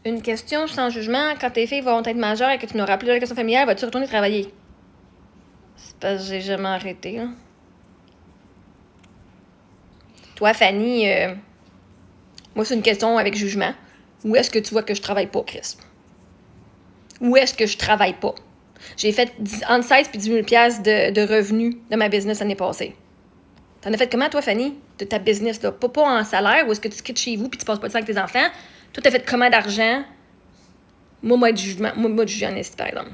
Une question sans jugement, quand tes filles vont être majeures et que tu n'auras plus d'allocation familiale, vas-tu retourner travailler? C'est parce que j'ai jamais arrêté, là. Toi, Fanny, moi, c'est une question avec jugement. Où est-ce que tu vois que je travaille pas, Chris? Où est-ce que je travaille pas? J'ai fait entre 16 et 18 000 de revenus de ma business l'année passée. T'en as fait comment, toi, Fanny, de ta business, là? Pas en salaire, ou est-ce que tu quittes chez vous puis tu passes pas de temps avec tes enfants? Toi, t'as fait comment d'argent? Moi, de jugement. Moi, de juger en esti, par exemple.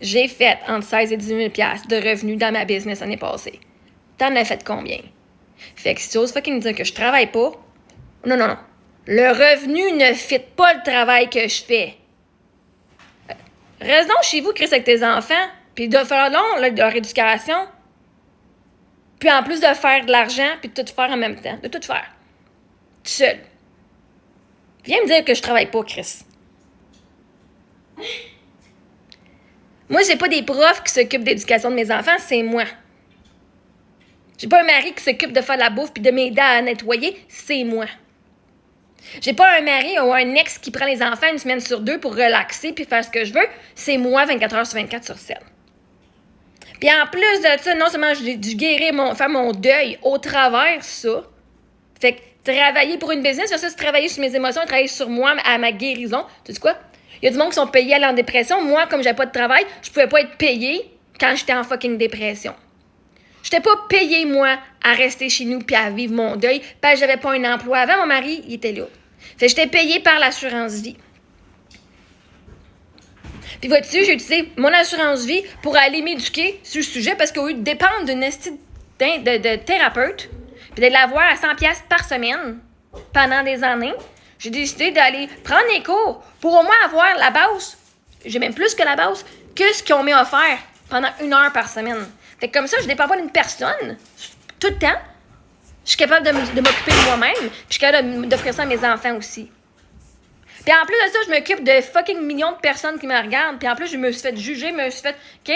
J'ai fait entre 16 et 18 000 de revenus dans ma business l'année passée. T'en as fait combien? Fait que si tu oses fucking dire que je travaille pas, non. Le revenu ne fit pas le travail que je fais. Reste donc chez vous, Chris, avec tes enfants, puis de faire leur éducation, puis en plus de faire de l'argent, puis de tout faire en même temps. De tout faire. Tout seul. Viens me dire que je travaille pas, Chris. Moi, j'ai pas des profs qui s'occupent d'éducation de mes enfants, c'est moi. J'ai pas un mari qui s'occupe de faire de la bouffe puis de m'aider à nettoyer, c'est moi. J'ai pas un mari ou un ex qui prend les enfants une semaine sur 2 pour relaxer puis faire ce que je veux, c'est moi 24 heures sur 24 sur 7. Puis en plus de ça, non seulement j'ai dû guérir, faire mon deuil au travers ça, fait que travailler pour une business, c'est travailler sur mes émotions, travailler sur moi, à ma guérison. Tu sais quoi? Il y a du monde qui sont payés à aller en dépression. Moi, comme j'avais pas de travail, je pouvais pas être payée quand j'étais en fucking dépression. J'étais pas payée, moi, à rester chez nous puis à vivre mon deuil parce que j'avais pas un emploi. Avant, mon mari, il était là. Fait que j'étais payée par l'assurance vie. Puis vois-tu, j'ai utilisé mon assurance vie pour aller m'éduquer sur le sujet parce qu'au lieu de dépendre d'une de thérapeute puis de l'avoir à 100$ par semaine pendant des années, j'ai décidé d'aller prendre des cours pour au moins avoir la base, j'ai même plus que la base, que ce qu'ils ont mis à faire pendant 1 heure par semaine. Fait que comme ça, je ne dépends pas d'une personne tout le temps. Je suis capable de m'occuper de moi-même, puis je suis capable d'offrir ça à mes enfants aussi. Puis en plus de ça, je m'occupe de fucking millions de personnes qui me regardent, puis en plus, je me suis fait juger, OK?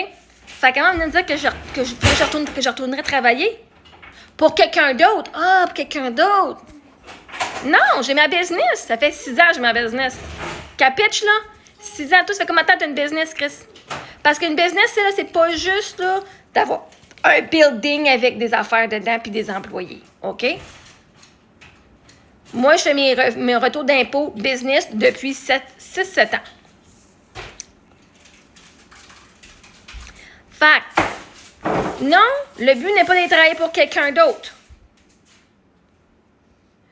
Fait quand même me dire que je retournerais travailler pour quelqu'un d'autre. Ah, pour quelqu'un d'autre. Non, j'ai ma business. Ça fait 6 ans que j'ai ma business. Capitch, là? 6 ans, tout, ça fait combien de temps que t'as une business, Chris? Parce qu'une business, c'est pas juste, là, d'avoir un building avec des affaires dedans puis des employés, OK? Moi, je fais mes retours d'impôts business depuis 6-7 ans. Fait non, le but n'est pas de travailler pour quelqu'un d'autre.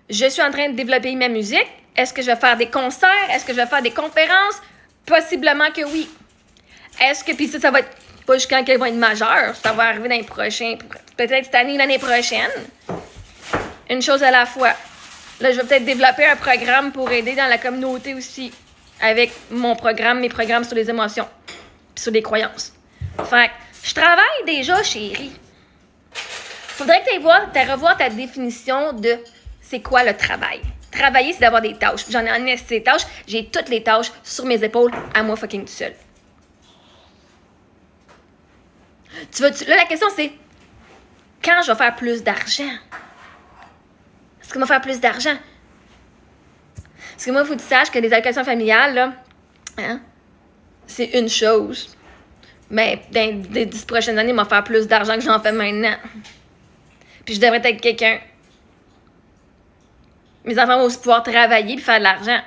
Je suis en train de développer ma musique. Est-ce que je vais faire des concerts? Est-ce que je vais faire des conférences? Possiblement que oui. Est-ce que, puis ça va être pas jusqu'à qu'elles vont être majeures. Ça va arriver l'année prochaine. Peut-être cette année ou l'année prochaine. Une chose à la fois. Là, je vais peut-être développer un programme pour aider dans la communauté aussi. Avec mes programmes sur les émotions. Puis sur les croyances. Fait que, je travaille déjà, chérie. Faudrait que tu ailles revoir ta définition de c'est quoi le travail. Travailler, c'est d'avoir des tâches. J'en ai en esti des tâches. J'ai toutes les tâches sur mes épaules à moi fucking tout seul. Là, la question, c'est quand je vais faire plus d'argent? Est-ce que je vais faire plus d'argent? Parce que moi, il faut que tu saches que les allocations familiales, là, hein, c'est une chose. Mais dans les 10 prochaines années, je vais faire plus d'argent que j'en fais maintenant. Puis je devrais être quelqu'un. Mes enfants vont aussi pouvoir travailler et faire de l'argent.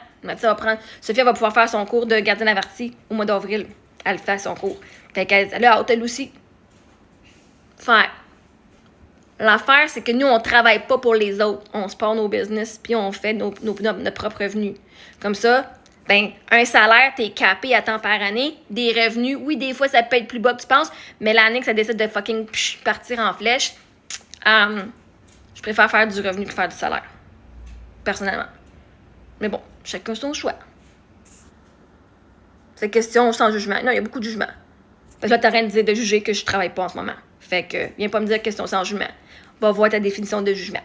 Sophia va pouvoir faire son cours de gardienne avertie au mois d'avril. Elle fait son cours. Fait qu'elle a hâte, elle aussi. Fait l'affaire, c'est que nous, on travaille pas pour les autres. On se part nos business puis on fait notre propre revenu. Comme ça, ben, un salaire, t'es capé à temps par année. Des revenus, oui, des fois, ça peut être plus bas que tu penses, mais l'année que ça décide de fucking partir en flèche, je préfère faire du revenu que faire du salaire. Personnellement. Mais bon, chacun son choix. C'est question sans jugement. Non, il y a beaucoup de jugement. Parce que là, t'as rien de juger que je travaille pas en ce moment. Fait que, viens pas me dire question sans jugement. Va voir ta définition de jugement.